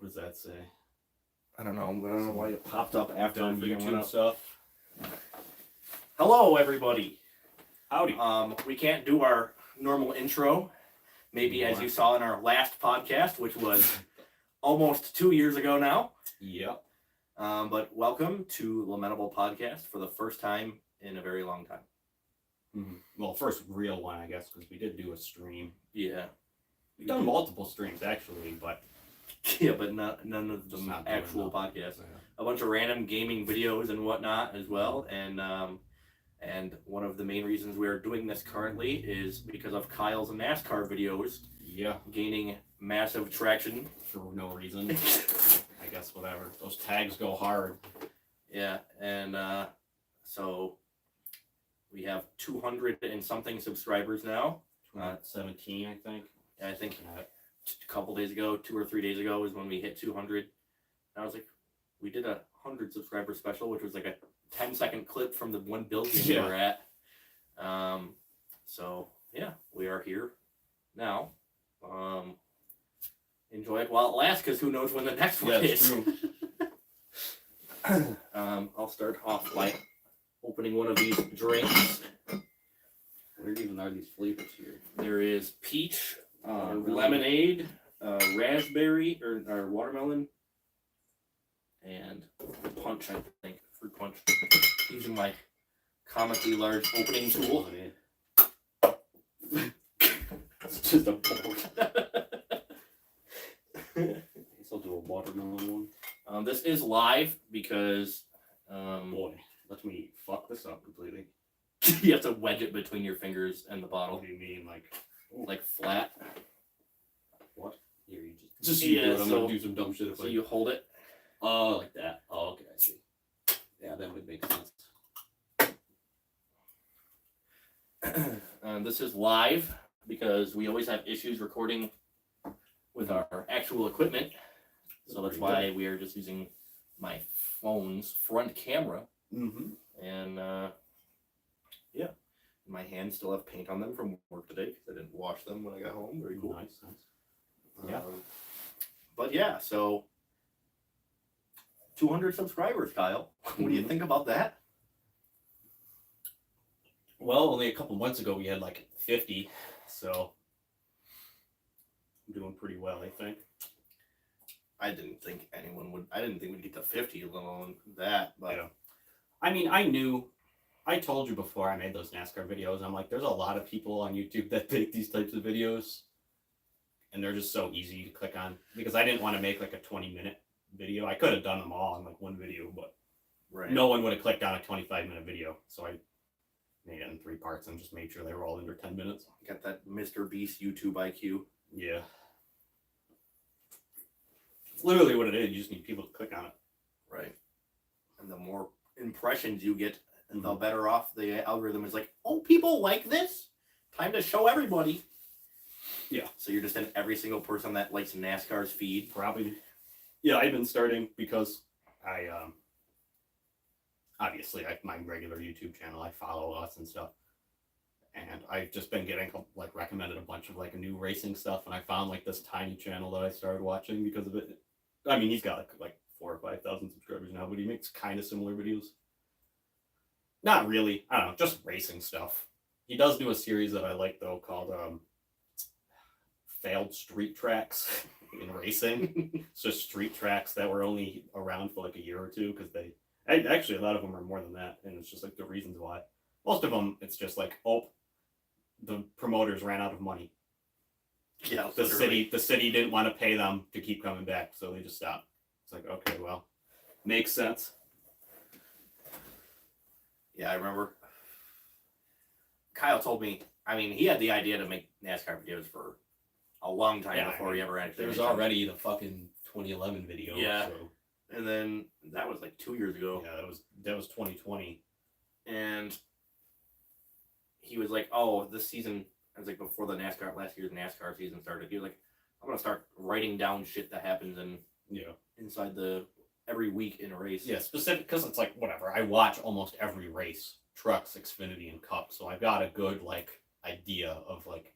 What does that say? I don't know. I don't know why it popped up after Done YouTube stuff. Hello, everybody. Howdy. We can't do our normal intro. Maybe as you saw in our last podcast, which was almost 2 years ago now. Yep. But welcome to Lamentable podcast for the first time in a very long time. Mm-hmm. Well, first real one, I guess, because we did do a stream. Yeah. We've done multiple streams, actually, but... Yeah, but none of them actual podcasts. Yeah. A bunch of random gaming videos and whatnot as well. And one of the main reasons we are doing this currently is because of Kyle's NASCAR videos. Yeah. Gaining massive traction. For no reason. I guess whatever. Those tags go hard. Yeah, and so we have 200 and something subscribers now. 17, I think. I think a couple days ago, 2 or 3 days ago, is when we hit 200. And I was like, we did a 100 subscriber special, which was like a 10-second clip from the 1 billion we were at. So yeah, we are here now. Enjoy it while it lasts, because who knows when the next one is. True. I'll start off by opening one of these drinks. Where even are these flavors here? There is peach, lemonade, raspberry, or watermelon, and punch, I think. Fruit punch. Using my comically large opening tool. It's just a bowl. I'll do a watermelon one. This is live because... Boy, let me fuck this up completely. You have to wedge it between your fingers and the bottle. What do you mean, like flat? What? Here, you just you do it. I'm gonna do some dumb shit. So you hold it. Oh, like that. Oh, okay, I see. Yeah, that would make sense. This is live because we always have issues recording with our actual equipment. So that's why we are just using my phone's front camera. Mm-hmm. And yeah, my hands still have paint on them from work today because I didn't wash them when I got home. Very cool. Nice. Yeah. But yeah, so 200 subscribers, Kyle. What do you think about that? Well, only a couple months ago we had like 50, so I'm doing pretty well, I think. I didn't think we'd get to 50, let alone that. But yeah. I mean, I told you before I made those NASCAR videos, I'm like, there's a lot of people on YouTube that make these types of videos, and they're just so easy to click on, because I didn't want to make like a 20-minute video. I could have done them all in like one video, but no one would have clicked on a 25-minute video, so I made it in 3 parts and just made sure they were all under 10 minutes. Got that Mr. Beast YouTube IQ. Yeah. It's literally what it is. You just need people to click on it. Right. And the more impressions you get, the better off the algorithm is like, oh, people like this? Time to show everybody. Yeah. So you're just in every single person that likes NASCAR's feed. Probably. Yeah, I've been starting because I, obviously, my regular YouTube channel, I follow us and stuff. And I've just been getting, like, recommended a bunch of, like, new racing stuff. And I found, like, this tiny channel that I started watching because of it. I mean, he's got, like 4,000 or 5,000 subscribers now, but he makes kind of similar videos. Not really. I don't know, just racing stuff. He does do a series that I like, though, called Failed Street Tracks in Racing. It's just street tracks that were only around for, like, a year or two, because actually, a lot of them are more than that, and it's just, like, the reasons why. Most of them, it's just like, oh, the promoters ran out of money. Yeah, the city didn't want to pay them to keep coming back, so they just stopped. It's like, okay, well, makes sense. Yeah, I remember Kyle told me, I mean, he had the idea to make NASCAR videos for a long time before he ever actually there was already the fucking 2011 video. Yeah. So. And then that was like 2 years ago. Yeah, that was 2020. And he was like, oh, this season, I was like, before the last year's NASCAR season started, he was like, I'm going to start writing down shit that happens inside every week in a race. Yeah, specific, because it's like, whatever, I watch almost every race, trucks, Xfinity, and Cup, so I've got a good, like, idea of, like,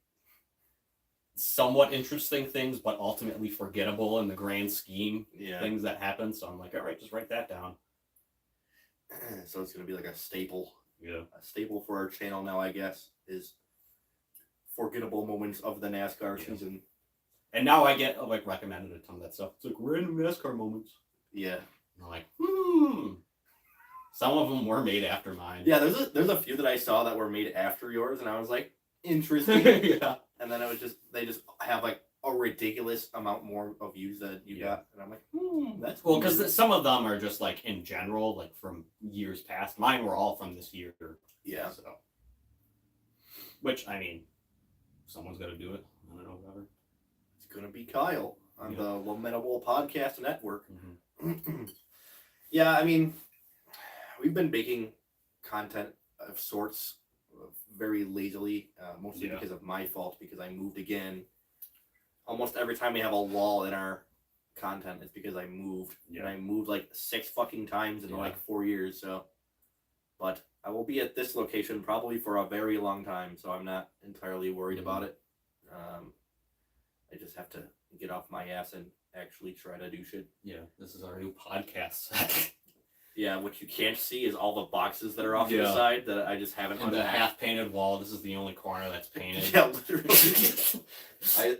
somewhat interesting things, but ultimately forgettable in the grand scheme. Yeah. Things that happen. So I'm like, all right, just write that down. So it's gonna be like a staple. Yeah. A staple for our channel now, I guess, is forgettable moments of the NASCAR season. And now I get like recommended a ton of that stuff. It's like random NASCAR moments. Yeah. And I'm like, Some of them were made after mine. Yeah, there's a few that I saw that were made after yours, and I was like, interesting. Yeah. And then they just have like a ridiculous amount more of views that you got, and I'm like, that's well, because some of them are just like in general, like from years past. Mine were all from this year. Yeah. So, which I mean, someone's got to do it. I don't know, whatever. It's gonna be Kyle on the Lamentable Podcast Network. Mm-hmm. Yeah, I mean, we've been making content of sorts very lazily, mostly because of my fault, because I moved again. Almost every time we have a lull in our content, it's because I moved. Yeah. And I moved like 6 fucking times in like 4 years, so. But I will be at this location probably for a very long time, so I'm not entirely worried about it. I just have to get off my ass and actually try to do shit. Yeah, this is our new podcast. Yeah, what you can't see is all the boxes that are off to the side that I just haven't unpacked. And the half-painted wall, this is the only corner that's painted. Yeah, literally.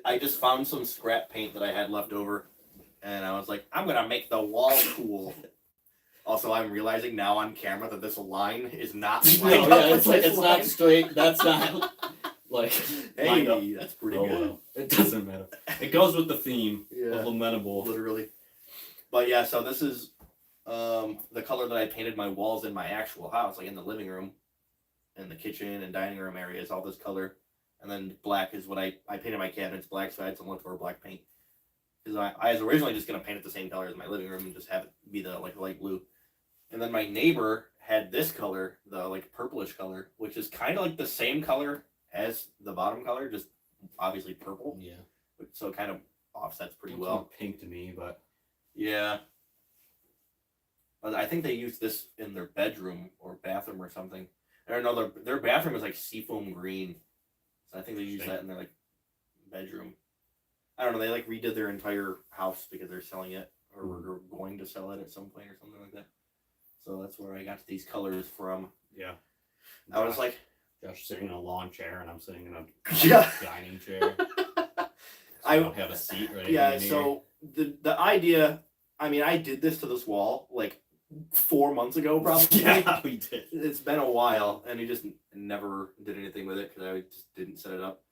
I just found some scrap paint that I had left over, and I was like, I'm going to make the wall cool. Also, I'm realizing now on camera that this line is not it's not straight. That's not... Like, hey, that's pretty good. Well. It doesn't matter. It goes with the theme of Lamentable. Literally. But yeah, so this is the color that I painted my walls in my actual house, like in the living room, and the kitchen and dining room areas, all this color. And then black is what I painted my cabinets black, so I had some leftover black paint. Because I was originally just going to paint it the same color as my living room and just have it be the like light blue. And then my neighbor had this color, the like purplish color, which is kind of like the same color as the bottom color, just obviously purple. Yeah. So it kind of offsets pretty well. Pink to me, but yeah. I think they used this in their bedroom or bathroom or something. I don't know. Their bathroom is like seafoam green, so I think they used that in their like bedroom. I don't know. They like redid their entire house because they're selling it or were going to sell it at some point or something like that. So that's where I got these colors from. Yeah. I was like. Josh sitting in a lawn chair and I'm sitting in a dining chair. So I don't have a seat or anything. Yeah, so the idea, I mean, I did this to this wall like 4 months ago probably. Yeah, we did. It's been a while, and he just never did anything with it because I just didn't set it up.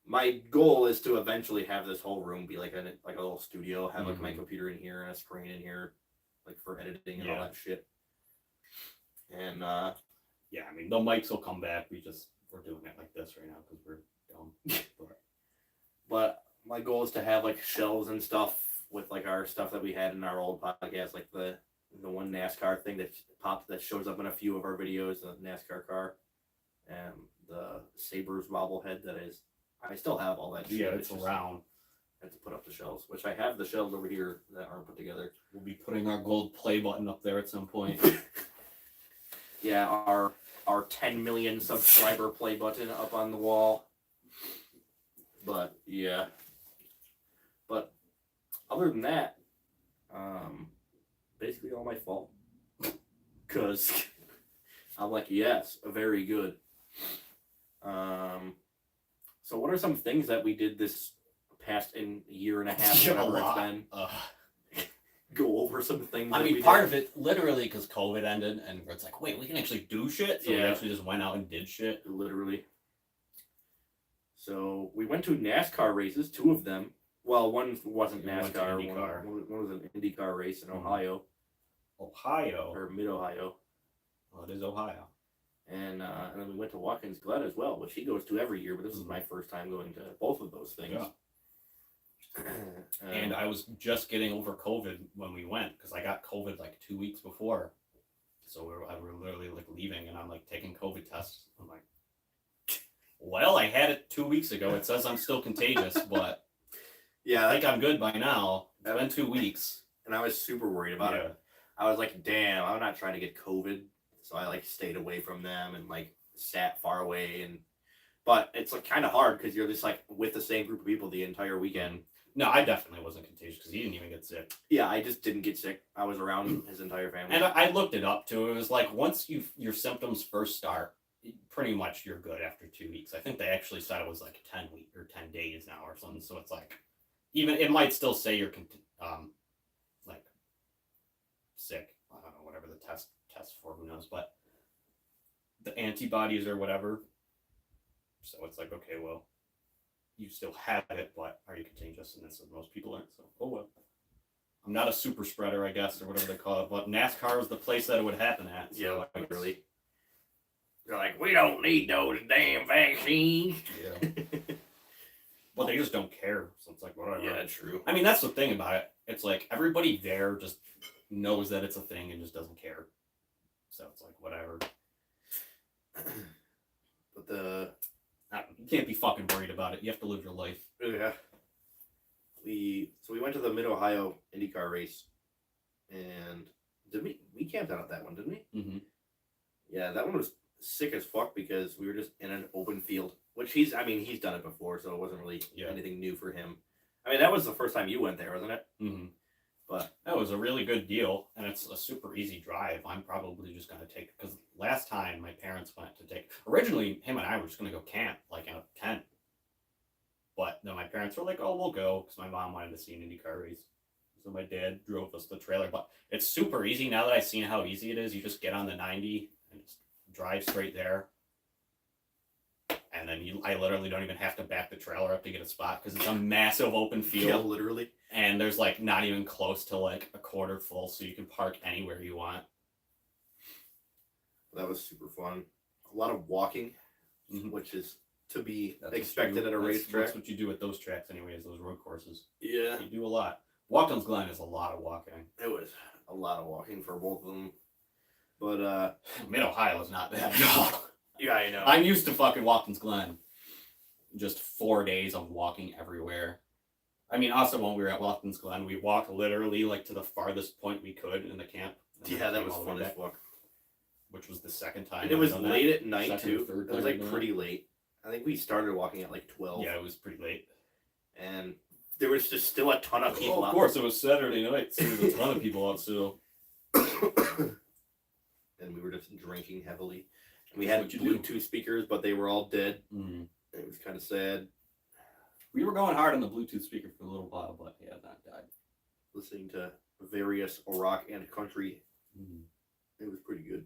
My goal is to eventually have this whole room be like a little studio, have like my computer in here and a screen in here, like for editing and all that shit. And yeah, I mean, the mics will come back. We're doing it like this right now because we're dumb. But my goal is to have like shelves and stuff with like our stuff that we had in our old podcast, like the one NASCAR thing that shows up in a few of our videos, the NASCAR car, and the Sabres bobblehead that is. I still have all that shit. Yeah, it's around. I have to put up the shelves, which I have the shelves over here that aren't put together. We'll be putting our gold play button up there at some point. Yeah, our 10 million subscriber play button up on the wall. But yeah. But other than that, basically all my fault. Cause I'm like, yes, very good. So what are some things that we did this past year and a half, whatever it's been? Go over some things. I mean, part of it, literally, because COVID ended, and it's like, wait, we can actually do shit? So we actually just went out and did shit. Literally. So we went to NASCAR races, 2 of them. Well, one wasn't NASCAR. One was an IndyCar race in Ohio. Ohio? Or mid-Ohio. Well, it is Ohio. And then we went to Watkins Glen as well, which he goes to every year, but this is my first time going to both of those things. Yeah. And I was just getting over COVID when we went, because I got COVID like 2 weeks before. So I were literally like leaving, and I'm like taking COVID tests. I'm like, well, I had it 2 weeks ago. It says I'm still contagious, but yeah, I think I'm good by now. It's been 2 weeks. And I was super worried about it. I was like, damn, I'm not trying to get COVID. So I like stayed away from them and like sat far away and But it's like kind of hard because you're just like with the same group of people the entire weekend. No, I definitely wasn't contagious because he didn't even get sick. Yeah, I just didn't get sick. I was around his entire family. And I looked it up too. It was like once your symptoms first start, pretty much you're good after 2 weeks. I think they actually said it was like 10 week or 10 days now or something. So it's like, even it might still say you're like sick. I don't know, whatever the test for, who knows, but the antibodies or whatever. So it's like, okay, well, you still have it, but are you contagious? And so most people aren't. So, oh well. I'm not a super spreader, I guess, or whatever they call it. But NASCAR was the place that it would happen at. So yeah, literally. They're like, we don't need those damn vaccines. Yeah. Well, they just don't care. So it's like, whatever. Yeah, true. I mean, that's the thing about it. It's like everybody there just knows that it's a thing and just doesn't care. So it's like, whatever. But you can't be fucking worried about it. You have to live your life. Yeah. We went to the Mid Ohio IndyCar race, and we camped out at that one, didn't we? Mm-hmm. Yeah, that one was sick as fuck because we were just in an open field, which he's done it before, so it wasn't really anything new for him. I mean, that was the first time you went there, wasn't it? Mm-hmm. But that was a really good deal, and it's a super easy drive. I'm probably just going to take, because last time my parents went to take, originally him and I were just going to go camp, like in a tent. But then my parents were like, oh, we'll go, because my mom wanted to see an IndyCar race. So my dad drove us the trailer. But it's super easy. Now that I've seen how easy it is, you just get on the 90 and just drive straight there. And then I literally don't even have to back the trailer up to get a spot, because it's a massive open field. Yeah, literally. And there's like not even close to like a quarter full, so you can park anywhere you want. That was super fun. A lot of walking, which is to be expected at a racetrack. That's what you do at those tracks anyways, those road courses. Yeah. You do a lot. Watkins Glen is a lot of walking. It was a lot of walking for both of them. But Mid-Ohio is not bad at all. Yeah, I know. I'm used to fucking Watkins Glen. Just 4 days of walking everywhere. I mean, also when we were at Watkins Glen, we walked literally like to the farthest point we could in the camp. Yeah, that was fun as fuck. Which was the second time. And it was late at night too. It was like pretty late. I think we started walking at like 12. Yeah, it was pretty late. And there was just still a ton of people out. Of course, it was Saturday night, so there was a ton of people out still. And we were just drinking heavily. And we had Bluetooth speakers, but they were all dead. Mm. It was kind of sad. We were going hard on the Bluetooth speaker for a little while, but yeah, that died. Listening to various rock and country. Mm. It was pretty good.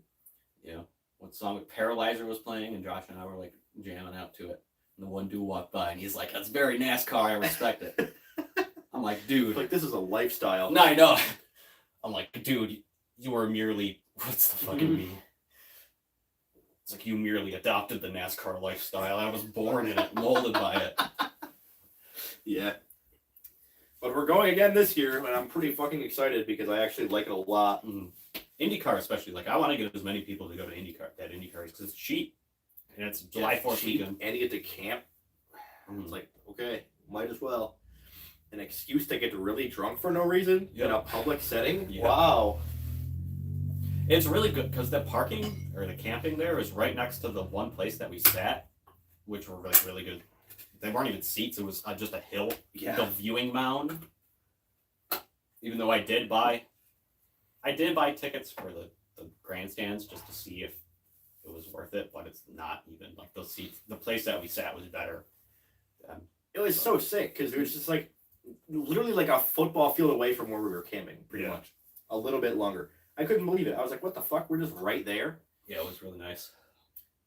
Yeah. What song? Paralyzer was playing, and Josh and I were like jamming out to it. And the one dude walked by, and he's like, "That's very NASCAR. I respect it." I'm like, "Dude, like this is a lifestyle." No, I know. I'm like, "Dude, you were merely what's the fucking mean?" It's like you merely adopted the NASCAR lifestyle. I was born in it, molded by it. Yeah. But we're going again this year, and I'm pretty fucking excited because I actually like it a lot. Mm. IndyCar especially, like I want to get as many people to go to IndyCar because it's cheap, and it's July 4th weekend, and you get to camp. It's like, okay, might as well. An excuse to get really drunk for no reason in a public setting. Yep. Wow, it's really good because the parking or the camping there is right next to the one place that we sat, which were like really good. They weren't even seats; it was just a hill. Yeah. The viewing mound. Even though I did buy tickets for the grandstands just to see if it was worth it, but it's not even like those seats. The place that we sat was better. It was so sick because it was just like literally like a football field away from where we were camping, pretty much. A little bit longer. I couldn't believe it. I was like, what the fuck? We're just right there. Yeah, it was really nice.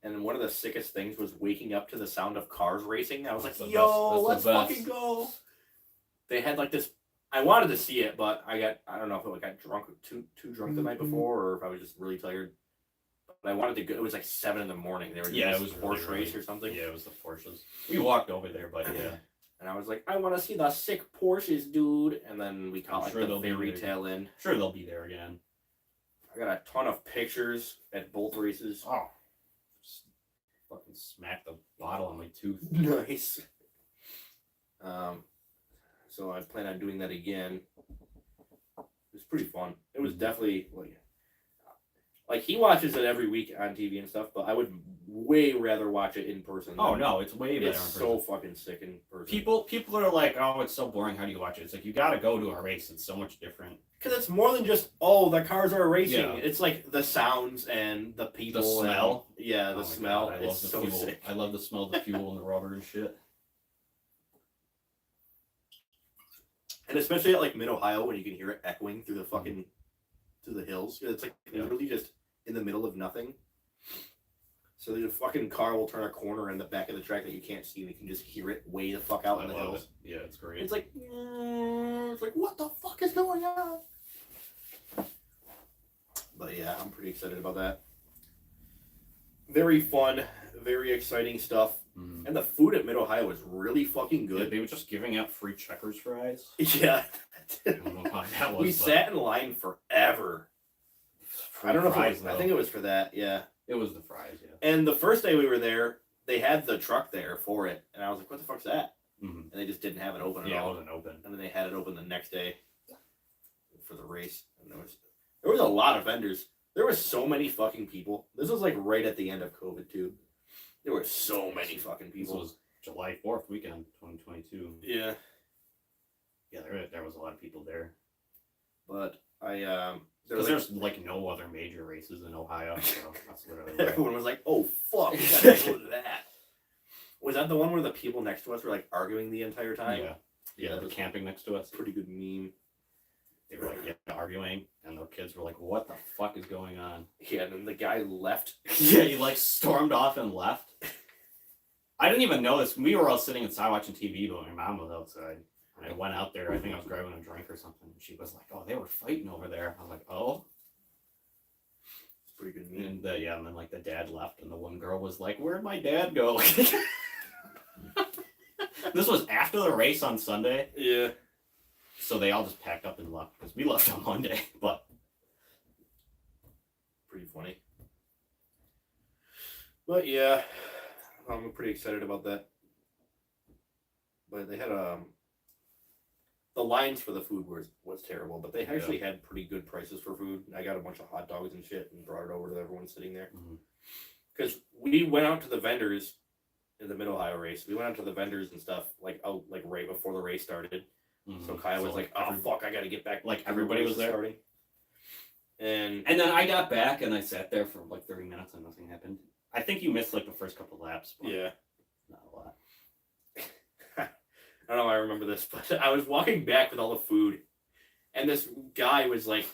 And one of the sickest things was waking up to the sound of cars racing. I was like, yo, let's fucking go. They had like this. I wanted to see it, but I don't know if I got drunk, too drunk the night before, or if I was just really tired. But I wanted to go. It was like 7 a.m. They were doing it was Porsche race or something. Yeah, it was the Porsches. We walked over there, but yeah. And I was like, I want to see the sick Porsches, dude. And then we caught like the very tail end. Sure, they'll be there again. I got a ton of pictures at both races. Oh, just fucking smacked the bottle on my tooth. Nice. So I plan on doing that again. It was pretty fun. It was definitely like he watches it every week on TV and stuff, but I would way rather watch it in person. Oh no, it's way better. It's in person. so fucking sick in person. People are like, oh, it's so boring. How do you watch it? It's like you got to go to a race. It's so much different. Because it's more than just the cars are racing. Yeah. It's like the sounds and the people. The smell. And, the smell. God, I love the so fuel. sick. I love the smell of the fuel and the rubber and shit. And especially at like Mid Ohio when you can hear it echoing through the fucking through the hills. It's like literally just in the middle of nothing. So the fucking car will turn a corner in the back of the track that you can't see, and you can just hear it way the fuck out in the hills. Yeah, it's great. It's like what the fuck is going on? But yeah, I'm pretty excited about that. Very fun, very exciting stuff. Mm-hmm. And the food at Mid Ohio was really fucking good. Yeah, they were just giving out free Checkers fries. Yeah. I don't know why that was. We sat in line forever. I don't know if I think it was for that, yeah. It was the fries, yeah. And the first day we were there, they had the truck there for it. And I was like, what the fuck's that? Mm-hmm. And they just didn't have it open at all. Yeah, it wasn't open. And then they had it open the next day for the race. And there was a lot of vendors. There were so many fucking people. This was like right at the end of COVID too. There were so many fucking people. This was July 4th weekend, 2022. Yeah. Yeah, there was a lot of people there. But because there's like no other major races in Ohio, so that's literally everyone was like, "Oh fuck, we gotta go to that." Was that the one where the people next to us were like arguing the entire time? Yeah, they were camping next to us. Pretty good meme. They were like arguing, and the kids were like, "What the fuck is going on?" Yeah, and then the guy left. Yeah, he like stormed off and left. I didn't even notice. We were all sitting inside watching TV, but my mom was outside. And I went out there. I think I was grabbing a drink or something. And she was like, "Oh, they were fighting over there." I was like, "Oh." It's pretty good meme. And and then like the dad left, and the one girl was like, "Where'd my dad go?" This was after the race on Sunday. Yeah. So they all just packed up and left because we left on Monday. But pretty funny. But yeah, I'm pretty excited about that. But they had the lines for the food was terrible, but they actually had pretty good prices for food. I got a bunch of hot dogs and shit and brought it over to everyone sitting there. Because we went out to the vendors in the Mid Ohio race. We went out to the vendors and stuff like right before the race started. So Kyle was like, "Oh fuck, I got to get back." Like everybody was there. Starting. And then I got back and I sat there for like 30 minutes and nothing happened. I think you missed like the first couple laps. But yeah. Not a lot. I don't know if I remember this, but I was walking back with all the food, and this guy was like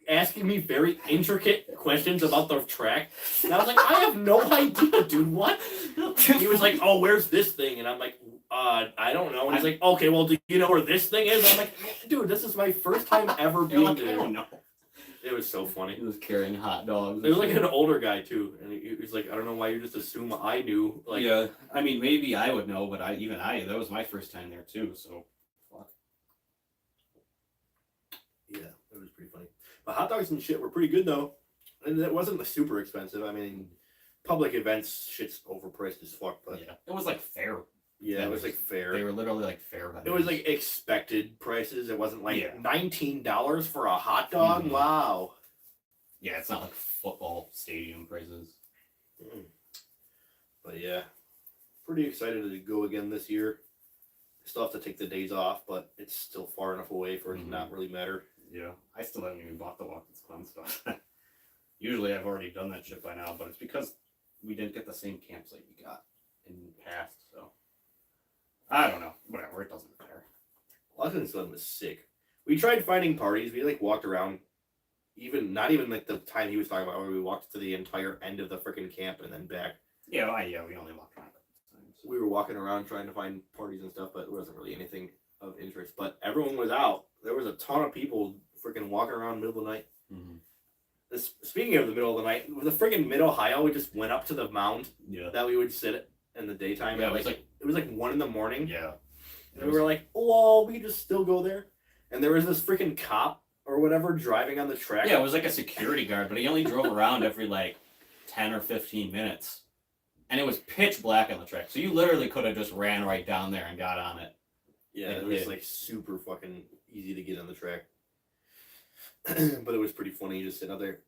asking me very intricate questions about the track. And I was like, I have no idea, dude. What? He was like, "Oh, where's this thing?" And I'm like, I don't know. And he's like, "Okay, well, do you know where this thing is?" I'm like, "Dude, this is my first time ever being there." I don't know. It was so funny. He was carrying hot dogs. It was like an older guy too, and he was like, "I don't know why you just assume I knew." Like, yeah, I mean, maybe I would know, but that was my first time there too. So, fuck. Yeah, it was pretty funny. But hot dogs and shit were pretty good though, and it wasn't super expensive. I mean, public events shit's overpriced as fuck, but yeah, it was like fair. Yeah, it was like fair. They were literally like fair. It was like expected prices. It wasn't like $19 for a hot dog. Mm-hmm. Wow. Yeah, it's not like football stadium prices. But yeah, pretty excited to go again this year. Still have to take the days off, but it's still far enough away for it to not really matter. Yeah, I still haven't even bought the Watkins Glen stuff. Usually I've already done that shit by now, but it's because we didn't get the same campsite we got in the past, so. I don't know. Whatever, it doesn't matter. Watkins Glen was sick. We tried finding parties. We like walked around, not even like the time he was talking about, where we walked to the entire end of the freaking camp and then back. Yeah, we only walked around. We were walking around trying to find parties and stuff, but there wasn't really anything of interest. But everyone was out. There was a ton of people freaking walking around in the middle of the night. Mm-hmm. Speaking of the middle of the night, with the freaking Mid Ohio, we just went up to the mound that we would sit at in the daytime. Yeah, it was like 1 a.m. Yeah. And we were like, "Oh, we just still go there." And there was this freaking cop or whatever driving on the track. Yeah, it was like a security guard, but he only drove around every like 10 or 15 minutes. And it was pitch black on the track. So you literally could have just ran right down there and got on it. Yeah, it was like super fucking easy to get on the track. But it was pretty funny just sitting out there.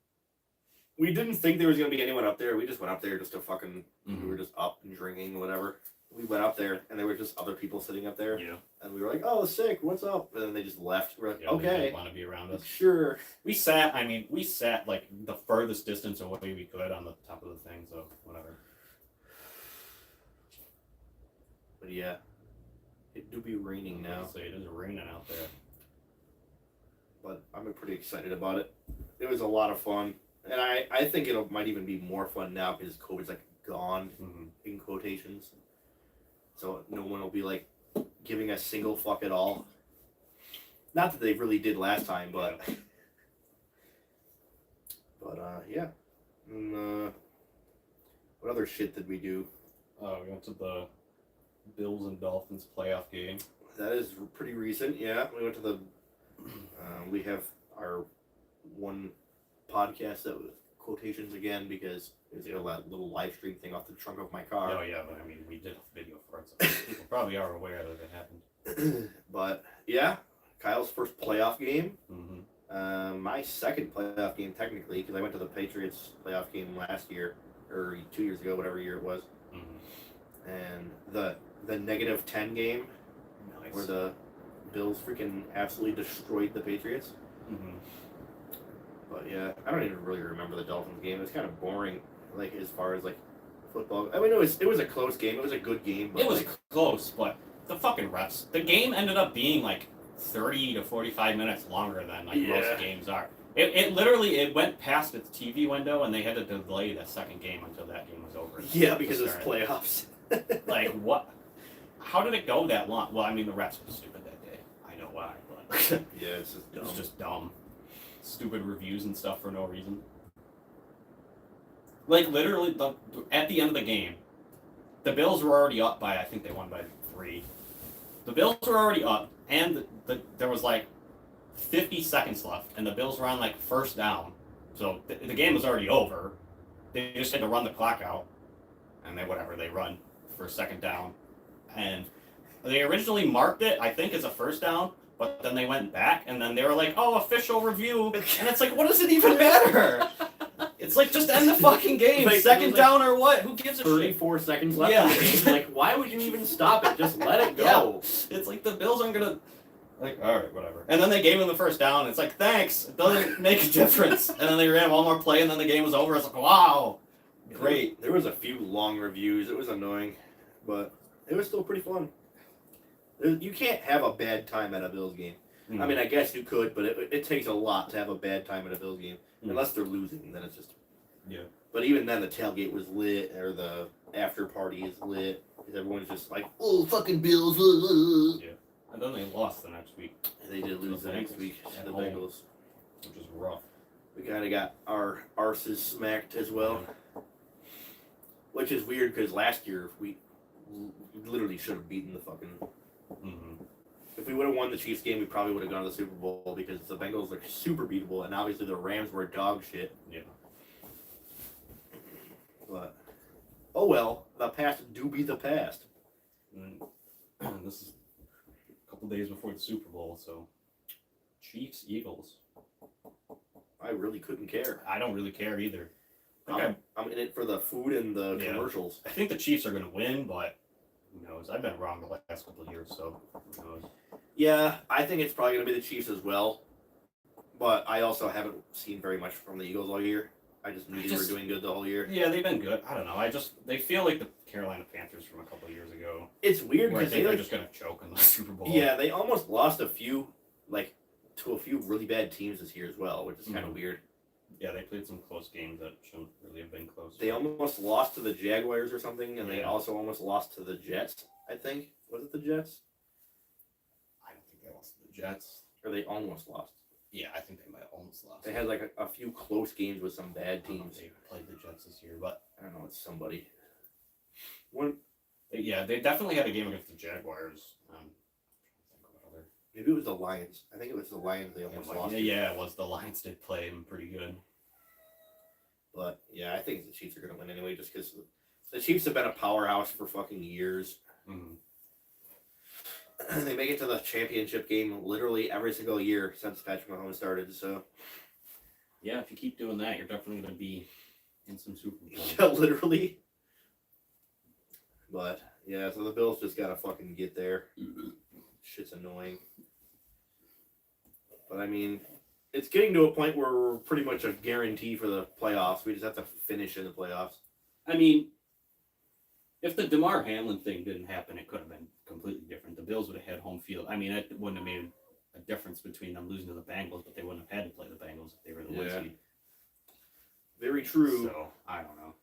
we didn't think there was gonna be anyone up there. We just went up there just to fucking. Mm-hmm. We were just up and drinking, whatever. We went up there, and there were just other people sitting up there. Yeah. And we were like, "Oh, sick! What's up?" And then they just left. We're like, Yeah, they "Okay, didn't want to be around us. sure." We sat like the furthest distance away we could on the top of the thing, so whatever. But yeah, it do be raining now. So it is raining out there. But I'm pretty excited about it. It was a lot of fun, and I think it might even be more fun now because COVID's like gone in quotations. So no one will be like giving a single fuck at all. Not that they really did last time, but yeah. And, what other shit did we do? We went to the Bills and Dolphins playoff game. That is pretty recent. Yeah, we went to the. We have our one podcast that was quotations again because it's that little live stream thing off the trunk of my car. Oh yeah, but I mean we did a video for it, so people probably are aware that it happened. But yeah, Kyle's first playoff game. Mm-hmm. My second playoff game technically because I went to the Patriots playoff game last year or 2 years ago, whatever year it was. Mm-hmm. And the -10 game Nice. where the Bills freaking absolutely destroyed the Patriots. Mm-hmm. But yeah, I don't even really remember the Dolphins game. It was kind of boring, like as far as like football. I mean, it was a close game. It was a good game. But It was close, but the fucking refs. The game ended up being like 30 to 45 minutes longer than most games are. It literally went past its TV window and they had to delay the second game until that game was over. Yeah, because it's playoffs. Like what? How did it go that long? Well, I mean the refs were stupid that day. I know why, but yeah, it's just dumb. It was just dumb. Stupid reviews and stuff for no reason. Like literally, at the end of the game, the Bills were already up by I think they won by 3. The Bills were already up, and there was like 50 seconds left, and the Bills were on like first down, so the game was already over. They just had to run the clock out, and they run for second down, and they originally marked it I think as a first down. But then they went back, and then they were like, "Oh, official review," and it's like, what does it even matter? It's like just end the fucking game, like, second down or what? Who gives a 34 shit? seconds left in the game. Like, why would you even stop it? Just let it go. Yeah. It's like the Bills aren't gonna. Like, all right, whatever. And then they gave him the first down. It's like, thanks. It doesn't make a difference. And then they ran one more play, and then the game was over. It's like, wow, great. There was a few long reviews. It was annoying, but it was still pretty fun. You can't have a bad time at a Bills game. Mm. I mean, I guess you could, but it takes a lot to have a bad time at a Bills game. Mm. Unless they're losing, then it's just... Yeah. But even then, the tailgate was lit, or the after party is lit, because everyone's just like, oh, fucking Bills. Yeah. And then they lost the next week. And they did lose the next week to the Bengals. Which is rough. We kind of got our arses smacked as well. Yeah. Which is weird, because last year, we literally should have beaten the fucking... Mm-hmm. If we would have won the Chiefs game, we probably would have gone to the Super Bowl because the Bengals are super beatable, and obviously the Rams were dog shit. Yeah. But, oh well, the past do be the past. And this is a couple days before the Super Bowl, so Chiefs, Eagles. I really couldn't care. I don't really care either. I'm in it for the food and the commercials. I think the Chiefs are going to win, but who knows? I've been wrong the last couple of years, so who knows? Yeah, I think it's probably going to be the Chiefs as well. But I also haven't seen very much from the Eagles all year. I just knew they were doing good the whole year. Yeah, they've been good. I don't know. They feel like the Carolina Panthers from a couple of years ago. It's weird because they're just going to choke in the Super Bowl. Yeah, they almost lost to a few really bad teams this year as well, which is kind of weird. Yeah, they played some close games that shouldn't really have been close. They almost lost to the Jaguars or something, and they also almost lost to the Jets, I think. Was it the Jets? I don't think they lost to the Jets. Or they almost lost. Yeah, I think they might have almost lost. They had like a few close games with some bad teams. They played the Jets this year, but I don't know, it's somebody. They definitely had a game against the Jaguars. Maybe it was the Lions. I think it was the Lions they almost lost. Yeah, it was. The Lions did play them pretty good. But, yeah, I think the Chiefs are going to win anyway, just because the Chiefs have been a powerhouse for fucking years. Mm-hmm. They make it to the championship game literally every single year since Patrick Mahomes started, so... Yeah, if you keep doing that, you're definitely going to be in some Super Bowl. Yeah, literally. But, yeah, so the Bills just got to fucking get there. Shit's annoying. But, I mean, it's getting to a point where we're pretty much a guarantee for the playoffs. We just have to finish in the playoffs. I mean, if the DeMar Hamlin thing didn't happen, it could have been completely different. The Bills would have had home field. I mean, it wouldn't have made a difference between them losing to the Bengals, but they wouldn't have had to play the Bengals if they were the 1 seed. Very true. So, I don't know.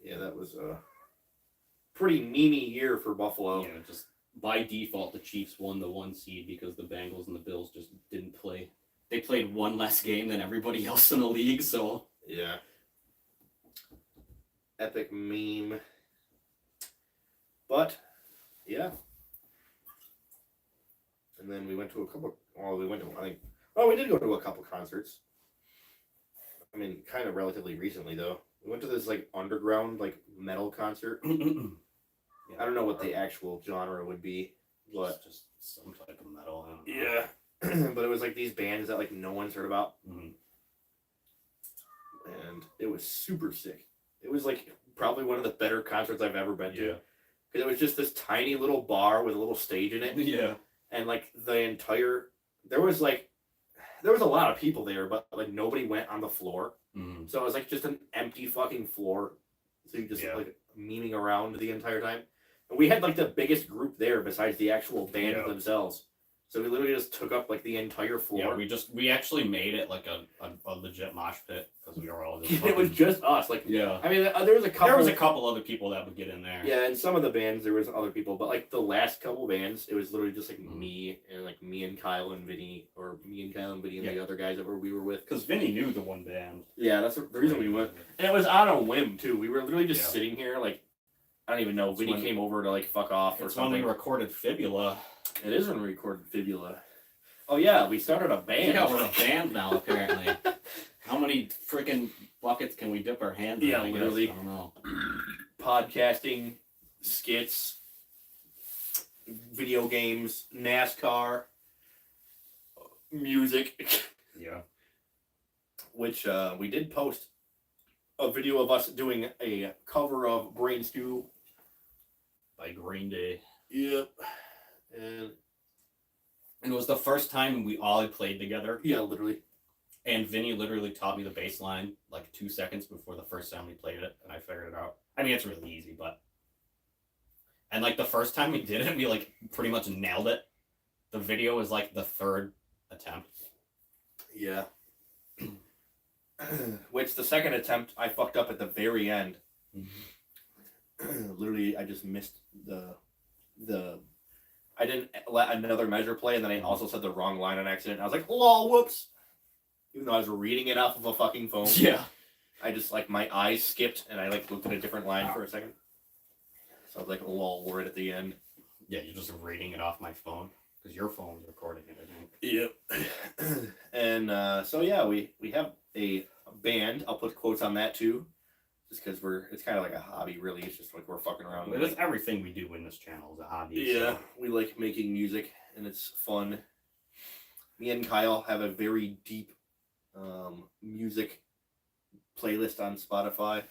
Yeah, that was a pretty memey year for Buffalo. Yeah, just by default, the Chiefs won the 1 seed because the Bengals and the Bills just didn't play. They played one less game than everybody else in the league, so... Yeah. Epic meme. But, yeah. And then we went to a couple... Well, we did go to a couple concerts. I mean, kind of relatively recently, though. We went to this, like, underground, like, metal concert. I don't know what the actual genre would be, but... Just some type of metal, I don't know. Yeah. But it was, like, these bands that, like, no one's heard about. Mm-hmm. And it was super sick. It was, like, probably one of the better concerts I've ever been to. Because it was just this tiny little bar with a little stage in it. Yeah. And, like, the entire... There was a lot of people there, but, like, nobody went on the floor. Mm-hmm. So it was, like, just an empty fucking floor. So you just, like, memeing around the entire time. And we had, like, the biggest group there besides the actual band themselves. So we literally just took up, like, the entire floor. Yeah, we actually made it, like, a legit mosh pit, because we were all just It was just us. Like, yeah. I mean, there was a couple other people that would get in there. Yeah, and some of the bands, there was other people. But, like, the last couple bands, it was literally just, like, me and Kyle and Vinny, or me and Kyle and Vinny and the other guys that we were with. Because Vinny knew the one band. Yeah, that's the reason we went. And it was on a whim, too. We were literally just sitting here, like, I don't even know. Vinny came over to, like, fuck off or something. It's when we recorded Fibula. It is when we recorded Fibula. Oh, yeah, we started a band. Yeah, we're a band now, apparently. How many freaking buckets can we dip our hands in? Yeah, literally. I don't know. Podcasting, skits, video games, NASCAR, music. Yeah. Which we did post a video of us doing a cover of Brain Stew by Green Day. Yep. And it was the first time we all had played together. Yeah, literally. And Vinny literally taught me the bass line like 2 seconds before the first time we played it, and I figured it out. I mean, it's really easy, but... And like the first time we did it, we like pretty much nailed it. The video was like the 3rd attempt. Yeah. Which the 2nd attempt, I fucked up at the very end. Mm-hmm. Literally, I just missed the... I didn't let another measure play, and then I also said the wrong line on accident. I was like, lol, whoops. Even though I was reading it off of a fucking phone. Yeah. I just, like, my eyes skipped, and I, like, looked at a different line for a second. So I was like, lol, right at the end. Yeah, you're just reading it off my phone. Because your phone was recording it, I think. Yep. And, so, yeah, we have a band. I'll put quotes on that, too. Just because it's kind of like a hobby, really. It's just like we're fucking around. But it's everything we do in this channel is a hobby. Yeah, so. We like making music, and it's fun. Me and Kyle have a very deep music playlist on Spotify.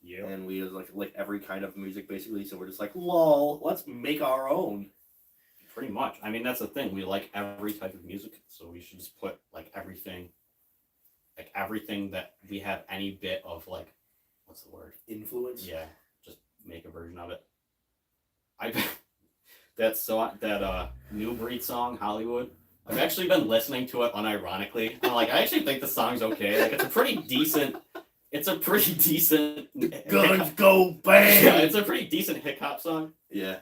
Yeah. And we like every kind of music, basically. So we're just like, lol, let's make our own. Pretty much. I mean, that's the thing. We like every type of music, so we should just put, like, everything that we have any bit of, like, what's the word? Influence? Yeah, just make a version of it. I bet that New Breed song, Hollywood, I've actually been listening to it unironically. I'm like, I actually think the song's okay. Like, it's a pretty decent... Guns go bang! Yeah, it's a pretty decent hip-hop song. Yeah.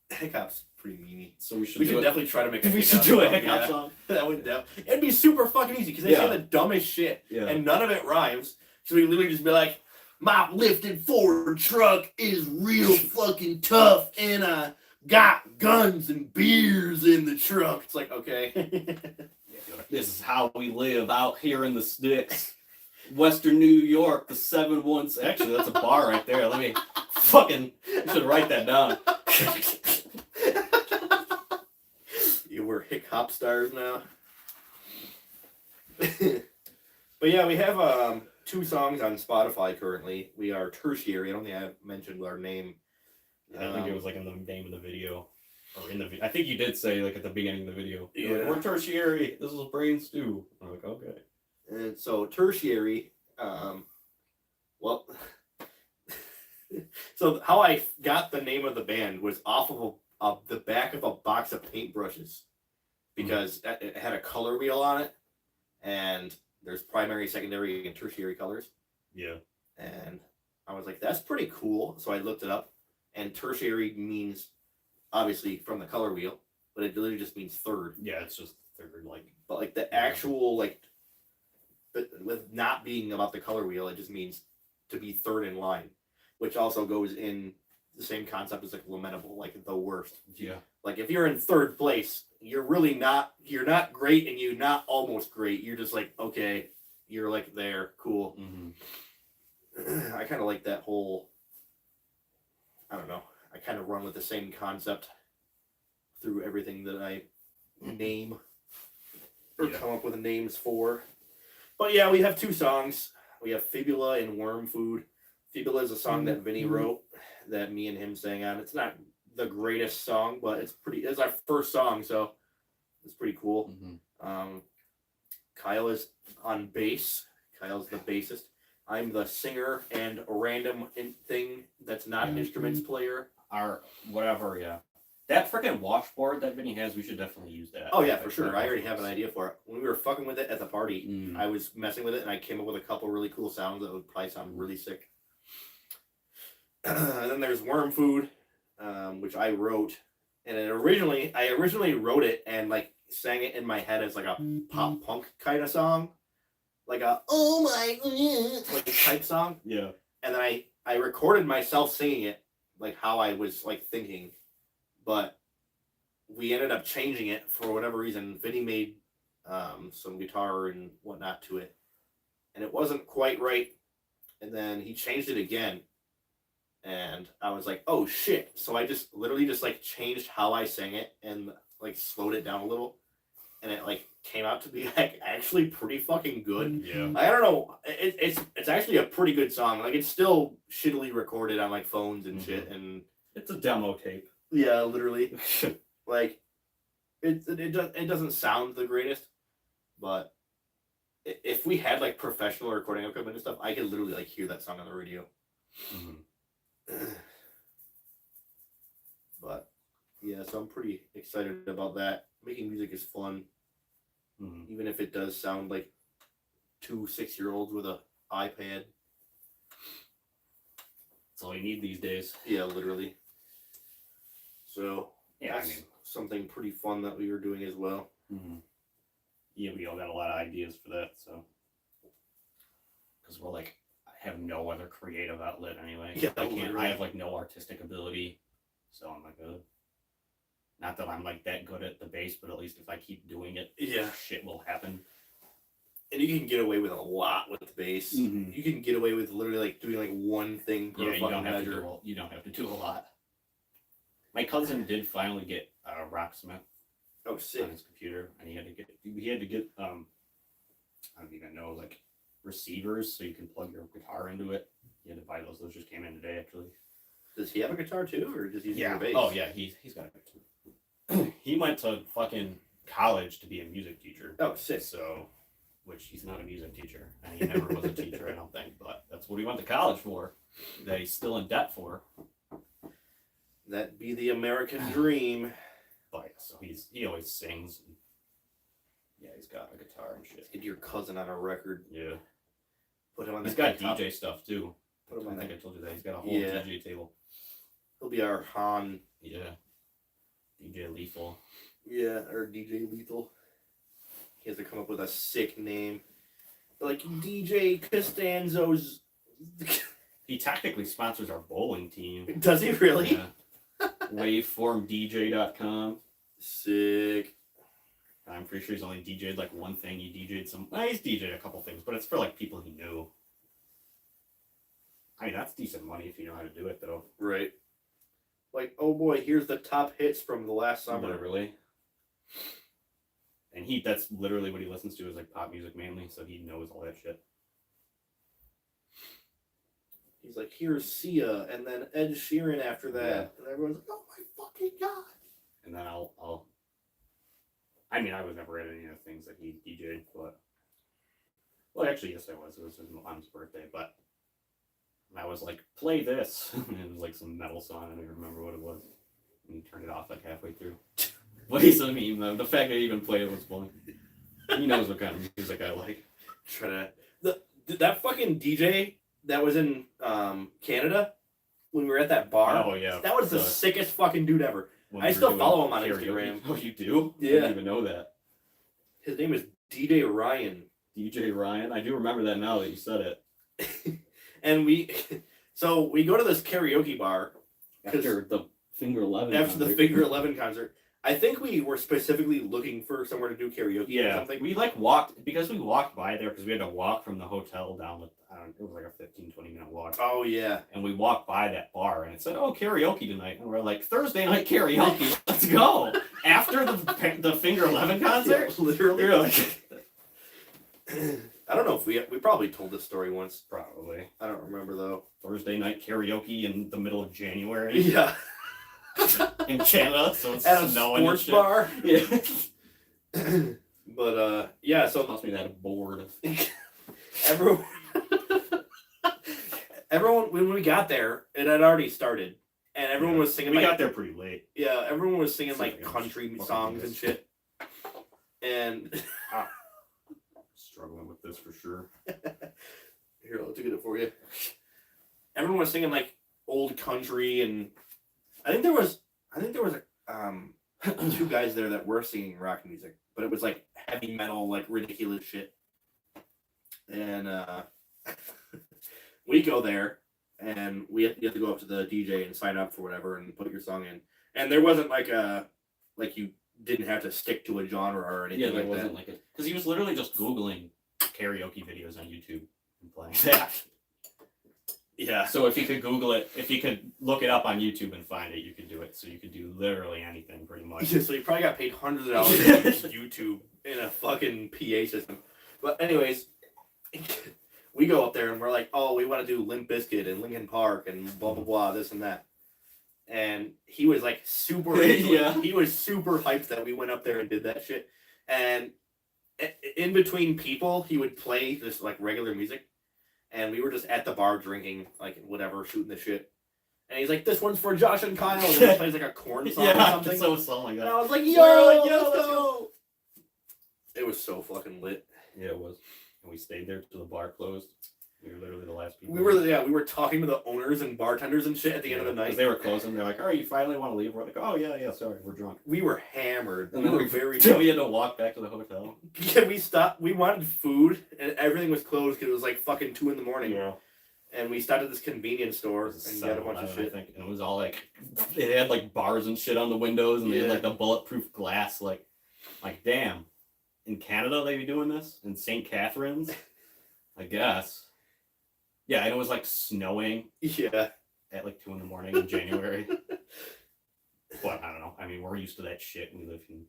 Hip-hop's pretty memey. So we should definitely try to make a hip-hop song. That would it'd be super fucking easy, because they say the dumbest shit, and none of it rhymes. So we literally just be like, my lifted Ford truck is real fucking tough, and I got guns and beers in the truck. It's like, okay. This is how we live out here in the sticks. Western New York, the 7-1. Actually, that's a bar right there. Let me fucking... You should write that down. We're hip hop stars now. But yeah, we have 2 songs on Spotify currently. We are Tertiary. I don't think I mentioned our name. Yeah, I think it was like in the name of the video. Or in the I think you did say like at the beginning of the video. You're like, we're Tertiary. This is Brain Stew. I'm like, okay. And so Tertiary, well, so how I got the name of the band was off of the back of a box of paintbrushes, because it had a color wheel on it, and there's primary, secondary, and tertiary colors. Yeah. And I was like, that's pretty cool. So I looked it up, and tertiary means obviously from the color wheel, but it literally just means third. Yeah, it's just third, like. But like the actual but with not being about the color wheel, it just means to be third in line, which also goes in the same concept as like lamentable, like the worst. Yeah. Like if you're in third place, you're not great, and you're not almost great. You're just like, okay, you're like there, cool. Mm-hmm. I kind of like that whole. I don't know. I kind of run with the same concept through everything that I name or come up with names for. But yeah, we have 2 songs. We have Fibula and Worm Food. Fibula is a song that Vinny wrote that me and him sang on. It's not the greatest song, but it's our first song, so it's pretty cool. Mm-hmm. Kyle is on bass. Kyle's the bassist. I'm the singer and a random thing that's not an instruments player. Or whatever, yeah. That freaking washboard that Vinny has, we should definitely use that. Oh yeah, for sure. I already have an idea for it. When we were fucking with it at the party, Mm. I was messing with it, and I came up with a couple really cool sounds that would probably sound really sick. And then there's Worm Food, which I wrote, and I originally wrote it and like sang it in my head as like a pop punk kind of song, like a oh my like type song. Yeah. And then I recorded myself singing it like how I was like thinking, but we ended up changing it for whatever reason. Vinny made some guitar and whatnot to it, and it wasn't quite right. And then he changed it again, and I was like, "Oh shit!" So I just literally just like changed how I sang it and like slowed it down a little, and it like came out to be like actually pretty fucking good. Yeah. I don't know. It's actually a pretty good song. Like it's still shittily recorded on like phones and shit, and it's a demo tape. Yeah, literally. Like it doesn't sound the greatest, but if we had like professional recording equipment and stuff, I could literally like hear that song on the radio. Mm-hmm. But yeah, so I'm pretty excited about that. Making music is fun, even if it does sound like 2 6-year-olds with a iPad. That's all you need these days. Yeah, literally. So yeah, that's something pretty fun that we were doing as well. Mm-hmm. Yeah, we all got a lot of ideas for that, so because we're like, I have no other creative outlet anyway. Yeah, I have like no artistic ability, so I'm like, not that I'm like that good at the bass, but at least if I keep doing it, yeah, shit will happen. And you can get away with a lot with the bass. Mm-hmm. You can get away with literally like doing like one thing per fucking measure. You don't have to do a lot. My cousin did finally get a Rocksmith. Oh, sick. On his computer, and he had to get I don't even know, like receivers so you can plug your guitar into it. He had to buy those. Those just came in today, actually. Does he have a guitar too, or does he use a bass? Oh yeah, he's got a guitar. He went to fucking college to be a music teacher. Oh, sick. So, which he's not a music teacher, and he never was a teacher, I don't think. But that's what he went to college for. That he's still in debt for. That be the American dream. But so he always sings. And, yeah, he's got a guitar and shit. Get your cousin on a record. Yeah. Put him on. He's got DJ stuff too. Put him on. I think I told you that he's got a whole DJ table. He'll be our Han. Yeah. DJ Lethal. Yeah, or DJ Lethal. He has to come up with a sick name. Like DJ Costanzo's. He technically sponsors our bowling team. Does he really? Yeah. WaveformDJ.com. Sick. I'm pretty sure he's only DJ'd like one thing. He DJ'd he's DJ'd a couple things, but it's for like people he knew. I mean, that's decent money if you know how to do it, though. Right. Like, oh boy, here's the top hits from the last summer. Literally. And And that's literally what he listens to is like pop music mainly, so he knows all that shit. He's like, here's Sia, and then Ed Sheeran after that. And everyone's like, oh my fucking God. And then I mean, I was never at any of the things that he DJ'd, but... Well, actually, yes, I was. It was his mom's birthday, but... I was like, play this. And it was like some metal song, I don't even remember what it was. And he turned it off like halfway through. But he's a meme, though. The fact that he even played it was funny. He knows what kind of music I like. That fucking DJ that was in Canada when we were at that bar. Oh, yeah. That was the sickest fucking dude ever. I still follow him on Instagram. Oh, you do? Yeah. I didn't even know that. His name is DJ Ryan. DJ Ryan? I do remember that now that you said it. And we go to this karaoke bar. After the Finger 11 After the Finger 11 concert. I think we were specifically looking for somewhere to do karaoke or something. We walked by there because we had to walk from the hotel down with, it was like a 15-20 minute walk. Oh, yeah. And we walked by that bar and it said, oh, karaoke tonight. And we're like, Thursday night karaoke, let's go. After the Finger 11 concert? Yeah, literally. We were like... I don't know if we probably told this story once. Probably. I don't remember, though. Thursday night karaoke in the middle of January. Yeah. In Canada, so it's at a snowing sports bar. Yeah. But yeah, so must be that bored. everyone when we got there, it had already started, and everyone was singing. We got there pretty late. Yeah, everyone was singing like country songs and shit. And struggling with this for sure. Here, I'll get it for you. Everyone was singing like old country, and I think there was two guys there that were singing rock music, but it was like heavy metal, like ridiculous shit. And we go there, and you have to go up to the DJ and sign up for whatever and put your song in. And there wasn't like you didn't have to stick to a genre or anything. Yeah, there wasn't like it because he was literally just Googling karaoke videos on YouTube and playing that. Yeah. So if you could Google it, if you could look it up on YouTube and find it, you could do it. So you could do literally anything, pretty much. Yeah, so you probably got paid hundreds of dollars to use YouTube in a fucking PA system. But anyways, we go up there and we're like, oh, we want to do Limp Bizkit and Linkin Park and blah blah blah, this and that. And he was like super he was super hyped that we went up there and did that shit. And in between people, he would play this like regular music. And we were just at the bar drinking, like whatever, shooting the shit. And he's like, "This one's for Josh and Kyle." And he plays like a corn song or something. So something like that. And I was like, "Yo, let's go!" It was so fucking lit. Yeah, it was. And we stayed there till the bar closed. We were literally the last people. We were talking to the owners and bartenders and shit at the end of the night. Because they were closing. They're like, "Oh, you finally want to leave?" We're like, "Oh yeah, sorry, we're drunk." We were hammered. And we were very drunk. We had to walk back to the hotel. Yeah, we stopped. We wanted food, and everything was closed because it was like fucking 2 a.m. Yeah. And we stopped at this convenience store and got a bunch of shit. I think. And it was all like, they had like bars and shit on the windows, and they had like the bulletproof glass. Like damn, in Canada they be doing this? In St. Catharines, I guess. Yeah, and it was like snowing. Yeah. At like 2 a.m. in January. But I don't know. I mean, we're used to that shit. We live in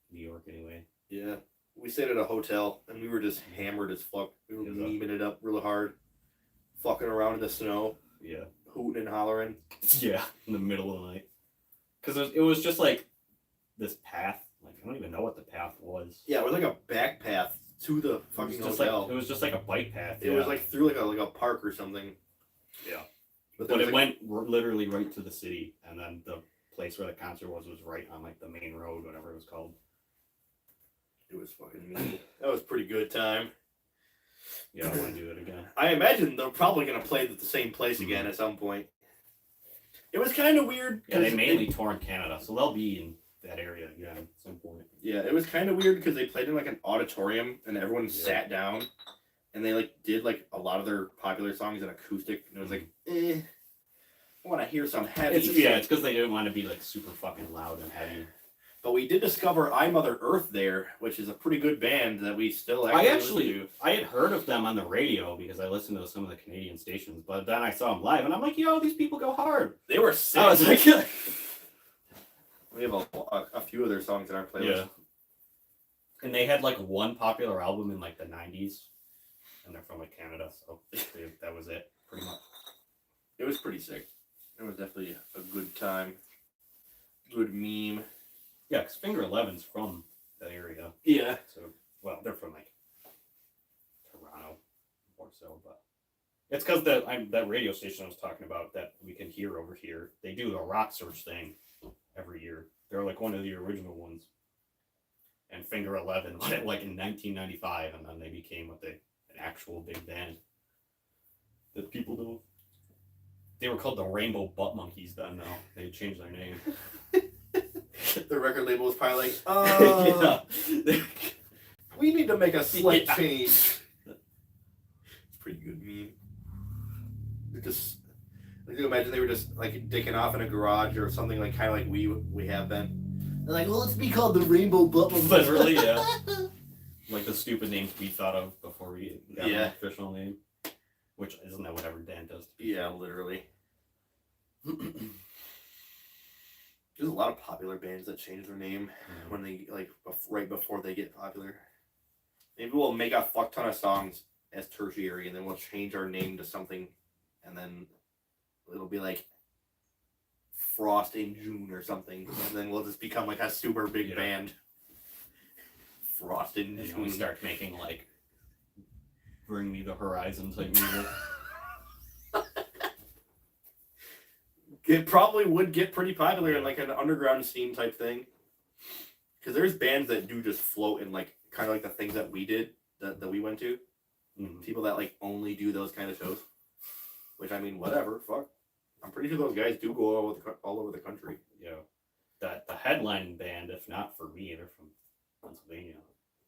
New York anyway. Yeah. We stayed at a hotel and we were just hammered as fuck. We were memeing it up really hard. Fucking around in the snow. Yeah. Hooting and hollering. Yeah, in the middle of the night. Because it was just like this path. Like, I don't even know what the path was. Yeah, it was like a back path to the fucking hotel. It was just like a bike path. It was like through like a park or something. Yeah. But it went literally right to the city, and then the place where the concert was right on like the main road, whatever it was called. It was fucking neat. That was a pretty good time. Yeah, I want to do it again. I imagine they're probably going to play at the same place again at some point. It was kind of weird. Yeah, they mainly tour in Canada, so they'll be in that area again at some point. Yeah, it was kind of weird because they played in like an auditorium and everyone sat down and they like did like a lot of their popular songs in acoustic, and it was like, I want to hear some heavy shit. Yeah, it's because they didn't want to be like super fucking loud and heavy. But we did discover I Mother Earth there, which is a pretty good band that we still actually I had heard of them on the radio because I listened to some of the Canadian stations, but then I saw them live and I'm like, yo, these people go hard. They were sick. I was like, we have a few of their songs in our playlist. And they had like one popular album in like the 90s, and they're from like Canada, so that was it pretty much. It was pretty sick. It was definitely a good time. Good meme. Yeah, because Finger Eleven's from that area. Yeah. So, well, they're from like Toronto, more so, but it's because that radio station I was talking about that we can hear over here. They do the Rock Search thing every year. They're like one of the original ones. And Finger 11 like in 1995, and then they became an actual big band that people do. They were called the Rainbow Butt Monkeys then, though. They changed their name. The record label was probably like, yeah. We need to make a slight change. It's pretty good meme. Just, like, you imagine they were just like dicking off in a garage or something, like kind of like we have been. They're like, well, let's be called the Rainbow Butt Monkeys. Literally, yeah. Like the stupid names we thought of before we got an official name. Which, isn't that what every band does? Yeah, literally. There's a lot of popular bands that change their name when they, like, right before they get popular. Maybe we'll make a fuck ton of songs as tertiary, and then we'll change our name to something, and then it'll be like Frost in June or something, and then we'll just become like a super big band. Frost in June. We start making like Bring Me the Horizon type music. It probably would get pretty popular in like an underground scene type thing. Because there's bands that do just float in like kind of like the things that we did, that we went to. Mm-hmm. People that like only do those kind of shows. Which, I mean, whatever, fuck. I'm pretty sure those guys do go all over the country. Yeah. The headline band, if not for me, they're from Pennsylvania.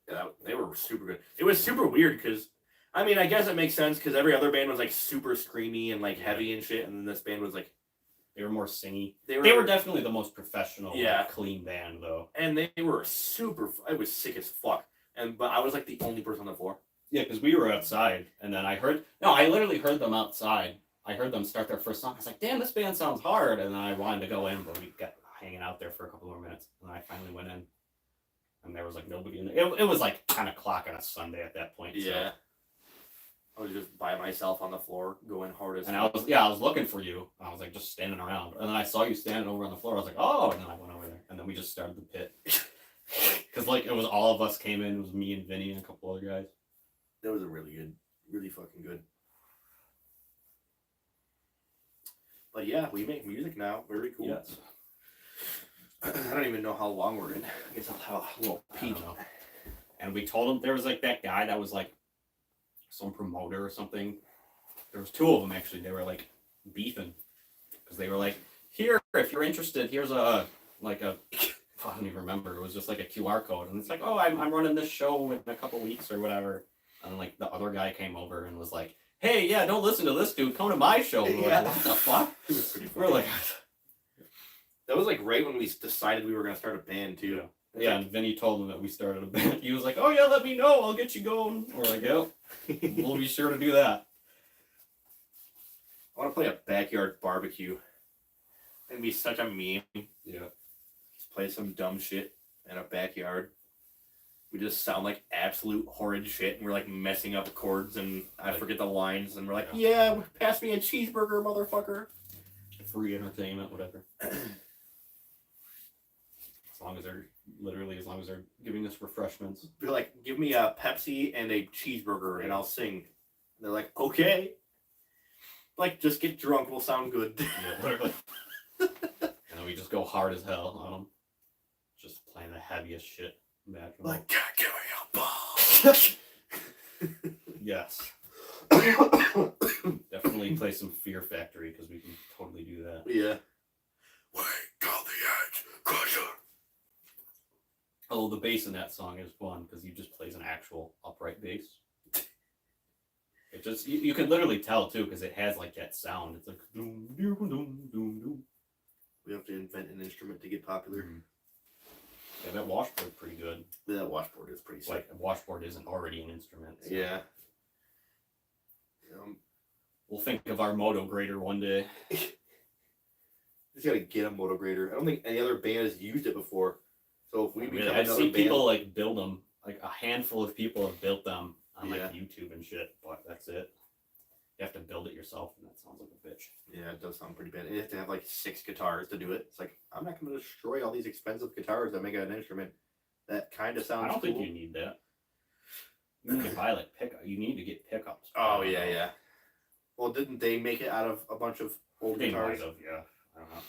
Yeah, they were super good. It was super weird because, I mean, I guess it makes sense because every other band was like super screamy and like heavy and shit, and then this band was like, they were more singy. They were definitely the most professional, like, clean band, though. And they were super. It was sick as fuck. But I was like the only person on the floor. Yeah, because we were outside, and then I literally heard them outside. I heard them start their first song. I was like, damn, this band sounds hard. And then I wanted to go in, but we got hanging out there for a couple more minutes. And I finally went in, and there was like nobody in there. It was like 10 o'clock on a Sunday at that point. Yeah. So. I was just by myself on the floor, going hard as. And I was looking for you. I was like just standing around, and then I saw you standing over on the floor. I was like, oh, and then I went over there, and then we just started the pit. Because like it was all of us came in. It was me and Vinny and a couple other guys. That was a really fucking good. But yeah, we make music now. Very cool. Yes. I don't even know how long we're in. I guess I'll have a little peek. And we told him there was like that guy that was like some promoter or something. There was two of them actually. They were like beefing because they were like, here, if you're interested, here's I don't even remember. It was just like a QR code, and it's like, oh, I'm running this show in a couple weeks or whatever. And like the other guy came over and was like, hey, yeah, don't listen to this dude. Come to my show. Yeah. Like, what the fuck? It was pretty funny. We're like, that was like right when we decided we were gonna start a band too. Yeah, and Vinny told him that we started a band. He was like, oh yeah, let me know. I'll get you going. We're like, yep, we'll be sure to do that. I want to play a backyard barbecue. It'd be such a meme. Yeah. Just play some dumb shit in a backyard. We just sound like absolute horrid shit, and we're like messing up chords, and I forget the lines, and we're like, yeah, pass me a cheeseburger, motherfucker. Free entertainment, whatever. As long as they're giving us refreshments. Be like, give me a Pepsi and a cheeseburger, and I'll sing. And they're like, okay. Like, just get drunk, we'll sound good. Yeah, literally. And then we just go hard as hell on them. Just playing the heaviest shit. Like, give me a ball. Yes. Definitely play some Fear Factory because we can totally do that. Yeah. Wait, call the edge, crusher. Oh, the bass in that song is fun because he just plays an actual upright bass. It just you can literally tell too because it has like that sound. It's like doom doom doom doom doom. We have to invent an instrument to get popular. Mm-hmm. Yeah, that washboard's pretty good. Yeah, that washboard is pretty sick. Like, a washboard isn't already an instrument. So. Yeah. We'll think of our moto grader one day. Just gotta get a moto grader. I don't think any other band has used it before. So if we become I've seen people like build them. like a handful of people have built them on like Yeah. YouTube and shit, but that's it. You have to build it yourself, and that sounds like a bitch. Yeah, it does sound pretty bad. You have to have like 6 guitars to do it. It's like, I'm not going to destroy all these expensive guitars that make an instrument that kind of sounds I don't cool. think you need that. You need to buy like pickup. You need to get pickups. Oh, yeah. Well, didn't they make it out of a bunch of old They guitars? might have, yeah. I don't know.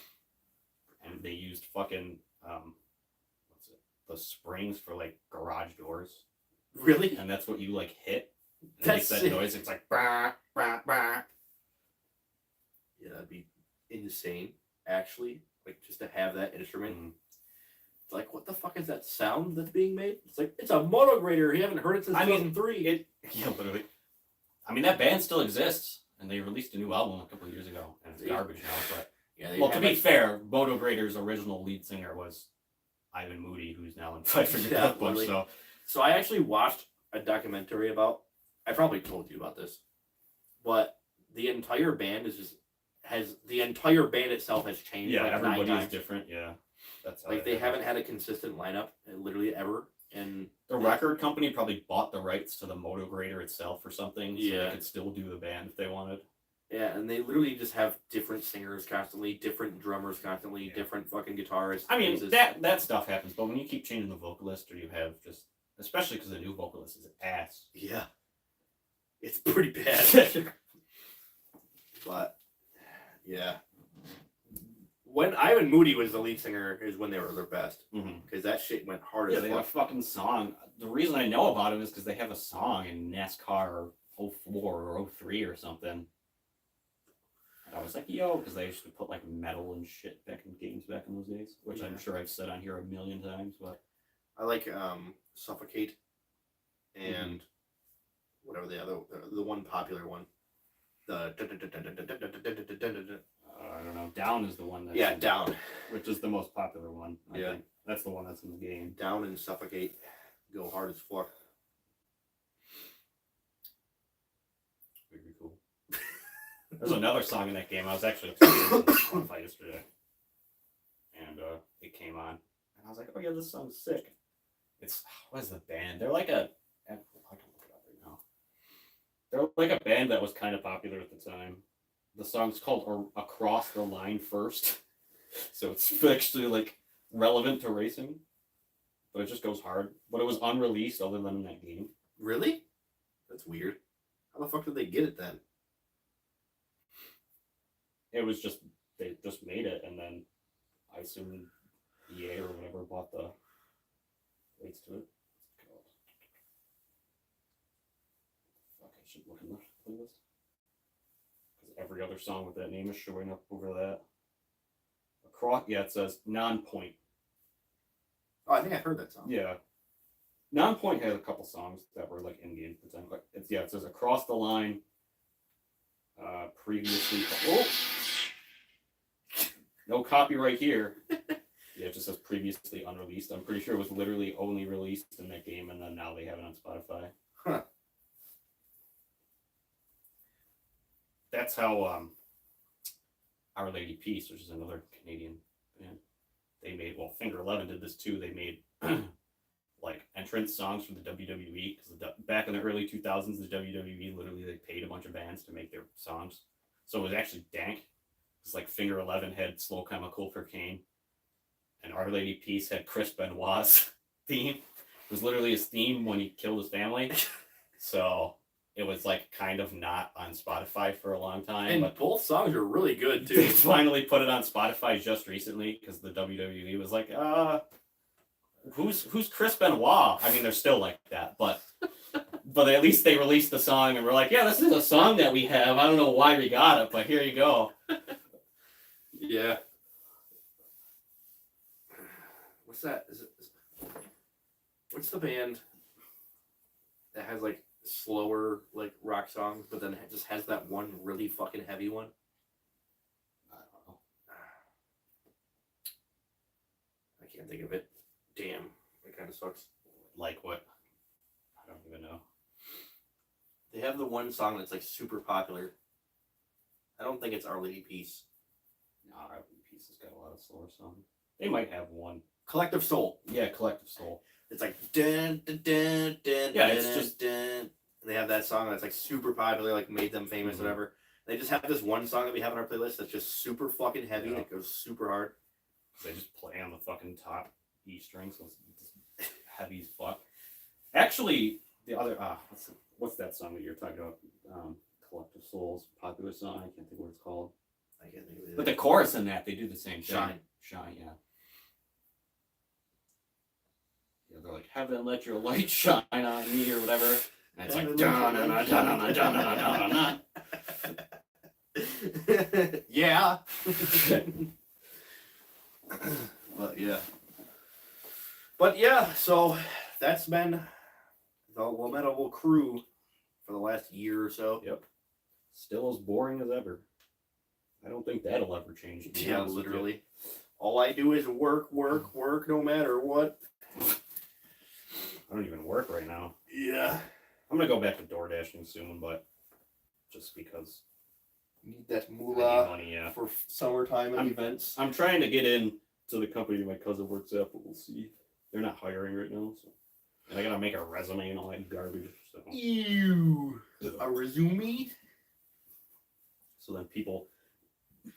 And they used fucking what's it? The springs for like garage doors. Really? And that's what you like hit. And it That's makes that sick. noise. It's like bah, bah, bah. Yeah, that'd be insane, actually. Like, just to have that instrument. It's like, what the fuck is that sound that's being made? It's like, it's a motograder. You haven't heard it since 2003. Yeah, literally. I mean, that band still exists, and they released a new album a couple of years ago, and it's garbage now. But Yeah, well, to be fair, Moto Grader's original lead singer was Ivan Moody, who's now in Fight for Your Yeah, Death Punch. literally. So So I actually watched a documentary about. I probably told you about this, but the entire band the entire band itself has changed. yeah, like 9 everybody's times. different. Yeah, that's how Like they haven't had a consistent lineup, literally ever. And The record company probably bought the rights to the Moto Grader itself or something, so Yeah. they could still do the band if they wanted. yeah, and they literally just have different singers constantly, different drummers constantly, Yeah. different fucking guitarists. I mean, bassists. that stuff happens, but when you keep changing the vocalist, or you have just, especially because the new vocalist is an ass. Yeah, it's pretty bad. But yeah, when Ivan Moody was the lead singer is when they were their best, because that shit went hard Yeah, as they have a fuck. fucking song. The reason I know about it is because they have a song in NASCAR 04 or 03 or something. And I was like, yo, because they used to put like metal and shit back in games back in those days, which I'm Yeah. sure I've said on here a million times, but I like Suffocate and whatever the one popular one. The I don't know. Down is the one that's yeah, Down. which is the most popular one. I Yeah. think. That's the one that's in the game. Down and Suffocate go hard as fuck. Very cool. There's another song in that game. I was actually upset to fight yesterday, and it came on, and I was like, "Oh yeah, this song's sick." It's what is the band? They're like a I can look it up right now. They're like a band that was kind of popular at the time. The song's called "Across the Line First," so it's actually like relevant to racing, but it just goes hard. But it was unreleased other than in that game. Really? That's weird. How the fuck did they get it then? It was just they just made it, and then I assume EA or whatever bought the rights to it. Fuck, I should look in the playlist because every other song with that name is showing up over that. Across, yeah, it says Non-Point. Oh, I think I've heard that song. Yeah, Non-Point had a couple songs that were like in game at the time. But it's it says Across the Line. Previously. Oh! No copyright here. Yeah, it just says previously unreleased. I'm pretty sure it was literally only released in that game, and then now they have it on Spotify. Huh. That's how Our Lady Peace, which is another Canadian band, they made. Well, Finger 11 did this too. They made like entrance songs for the WWE because back in the early 2000s, the WWE literally they paid a bunch of bands to make their songs, so it was actually dank. It's like Finger 11 had Slow Chemical for Kane, and Our Lady Peace had Chris Benoit's theme. It was literally his theme when he killed his family, so it was like kind of not on Spotify for a long time. And but both songs are really good they too. finally put it on Spotify just recently because the WWE was like, who's Chris Benoit? I mean, they're still like that, but at least they released the song and we're like, yeah, this is a song that we have. I don't know why we got it, but here you go. Yeah. What's that? What's the band that has like slower like rock songs, but then it just has that one really fucking heavy one? I don't know. I can't think of it. Damn, it kind of sucks. Like what? I don't even know. They have the one song that's like super popular. I don't think it's Our Lady Peace. No, Our Lady Peace has got a lot of slower songs. They might have one. Collective Soul. Yeah, Collective Soul. It's like dun, dun, dun, dun, Yeah, dun, it's just dun. They have that song that's like super popular, like made them famous, whatever. They just have this one song that we have on our playlist that's just super fucking heavy. That goes super hard. They just play on the fucking top E string, so it's heavy as fuck. Actually, the other what's that song that you're talking about? Collective Souls, popular song. I can't think what it's called. I can't think of it. But the chorus in that, they do the same thing. Shine, yeah. Yeah, they're like, heaven, let your light shine on me, or whatever. And it's like, da-na-na-na-na-na-na-na-na. Yeah. But yeah, so that's been the Lamentable crew for the last year or so. Yep. Still as boring as ever. I don't think that'll ever change. Yeah, literally. All I do is work, no matter what. I don't even work right now. Yeah. I'm going to go back to door dashing soon, but just because. Need that moolah money, yeah. for summertime events. I'm trying to get in to the company my cousin works at, but we'll see. They're not hiring right now, so. And I got to make a resume and all that garbage. So. Ew. A resume? So then people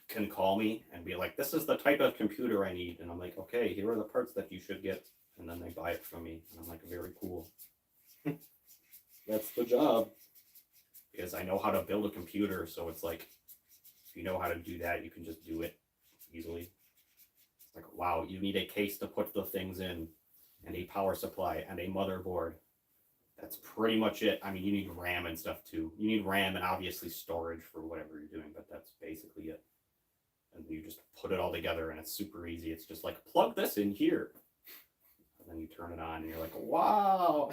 can call me and be like, this is the type of computer I need. And I'm like, okay, here are the parts that you should get. And then they buy it from me. And I'm like, very cool. That's the job. Because I know how to build a computer. So it's like, if you know how to do that, you can just do it easily. It's like, wow, you need a case to put the things in, and a power supply, and a motherboard. That's pretty much it. I mean, you need RAM and stuff too. You need RAM and obviously storage for whatever you're doing, but that's basically it. And you just put it all together and it's super easy. It's just like, plug this in here. And then you turn it on and you're like, wow.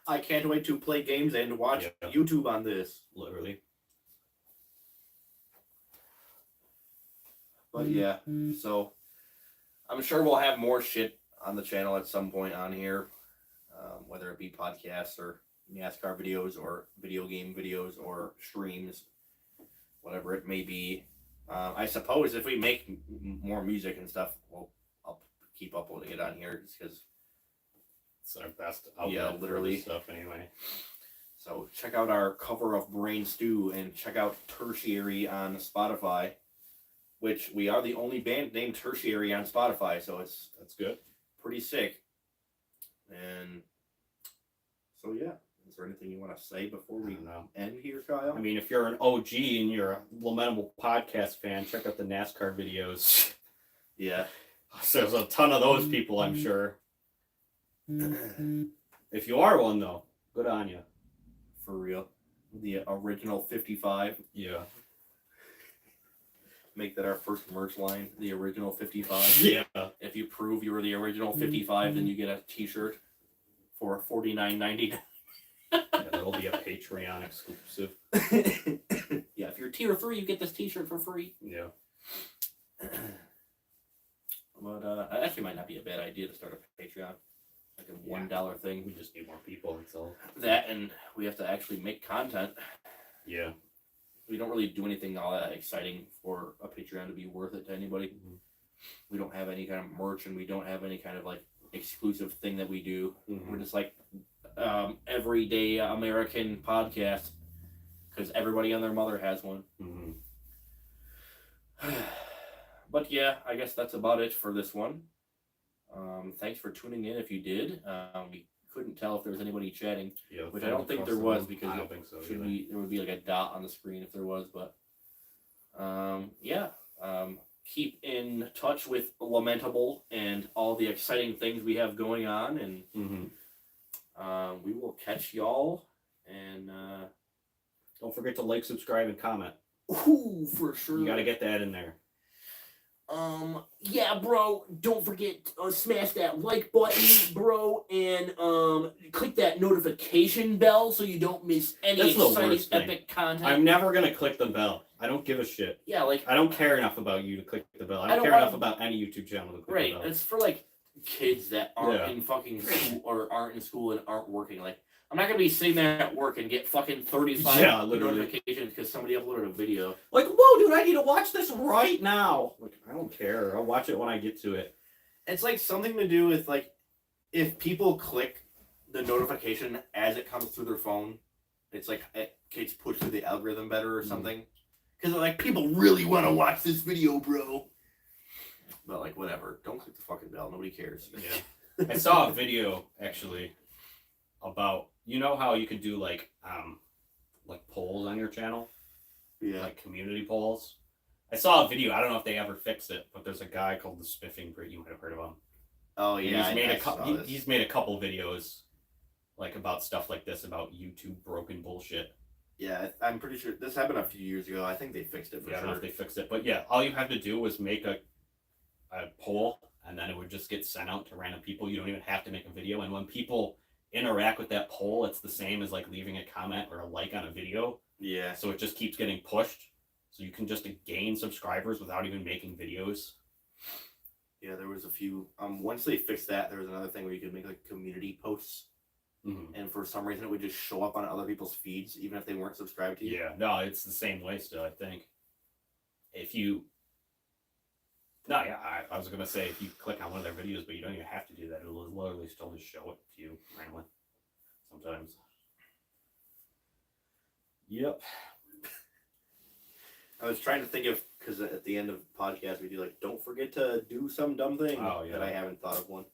I can't wait to play games and watch YouTube on this. Literally. But yeah, so I'm sure we'll have more shit on the channel at some point on here, whether it be podcasts or NASCAR videos or video game videos or streams, whatever it may be. I suppose if we make more music and stuff, I'll keep uploading it on here just because it's our best outlet literally stuff anyway. So check out our cover of Brain Stew and check out Tertiary on Spotify, which we are the only band named Tertiary on Spotify, so that's good. Pretty sick. And so yeah, is there anything you want to say before we end here, Kyle? I mean, if you're an OG and you're a Lamentable podcast fan, check out the NASCAR videos. Yeah. So there's a ton of those people, I'm sure. If you are one, though, good on you. For real. The original 55. Yeah. Make that our first merch line, the original 55. Yeah. If you prove you were the original 55, then you get a t-shirt for $49.99. Yeah, that'll be a Patreon exclusive. Yeah, if you're tier 3, you get this t-shirt for free. Yeah. But it actually might not be a bad idea to start a Patreon. Like a $1 thing. We just need more people, that's all. That, and we have to actually make content. Yeah. We don't really do anything all that exciting for a Patreon to be worth it to anybody. Mm-hmm. We don't have any kind of merch, and we don't have any kind of like exclusive thing that we do. Mm-hmm. We're just like everyday American podcast because everybody and their mother has one. Mm-hmm. But yeah, I guess that's about it for this one. Thanks for tuning in if you did. We couldn't tell if there was anybody chatting, which I don't think there was because I don't think so there would be like a dot on the screen if there was, but keep in touch with Lamentable and all the exciting things we have going on, and we will catch y'all, and don't forget to like, subscribe, and comment. Ooh, for sure. You gotta get that in there. Yeah, bro, don't forget, smash that like button, bro, and, click that notification bell so you don't miss any exciting, epic content. I'm never gonna click the bell. I don't give a shit. Yeah, like... I don't care enough about you to click the bell. I don't care enough about any YouTube channel to click the bell. Right, it's for, like, kids that aren't in fucking school, or aren't in school and aren't working, like... I'm not gonna be sitting there at work and get fucking 35 notifications because somebody uploaded a video. Like, whoa, dude, I need to watch this right now. Like, I don't care. I'll watch it when I get to it. It's like something to do with like if people click the notification as it comes through their phone, it's like it gets pushed through the algorithm better or something. Because like people really want to watch this video, bro. But like whatever, don't click the fucking bell. Nobody cares. Yeah. I saw a video actually about how you could do like polls on your channel, like community polls. I saw a video. I don't know if they ever fixed it, but there's a guy called the Spiffing Brit. You might have heard of him. Oh yeah, he's made a couple videos like about stuff like this, about YouTube broken bullshit. Yeah, I'm pretty sure this happened a few years ago. I think they fixed it for sure. I don't know if they fixed it, but yeah, all you have to do was make a poll, and then it would just get sent out to random people. You don't even have to make a video, and when people interact with that poll, it's the same as like leaving a comment or a like on a video. Yeah. So it just keeps getting pushed. So you can just gain subscribers without even making videos. Yeah, there was a few. Once they fixed that, there was another thing where you could make like community posts, and for some reason it would just show up on other people's feeds, even if they weren't subscribed to you. Yeah, no, it's the same way still. I think if you, no, yeah, I was gonna say if you click on one of their videos, but you don't even have to do that. It'll literally still just show it to you randomly. Sometimes. Yep. I was trying to think of, because at the end of the podcast we do like, don't forget to do some dumb thing. Oh, yeah. But I haven't thought of one.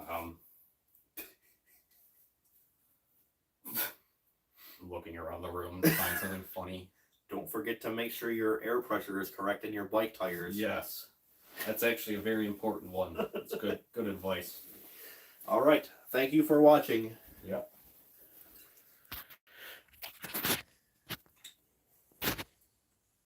I'm looking around the room to find something funny. Don't forget to make sure your air pressure is correct in your bike tires. Yes. That's actually a very important one. It's good advice. All right. Thank you for watching. Yep.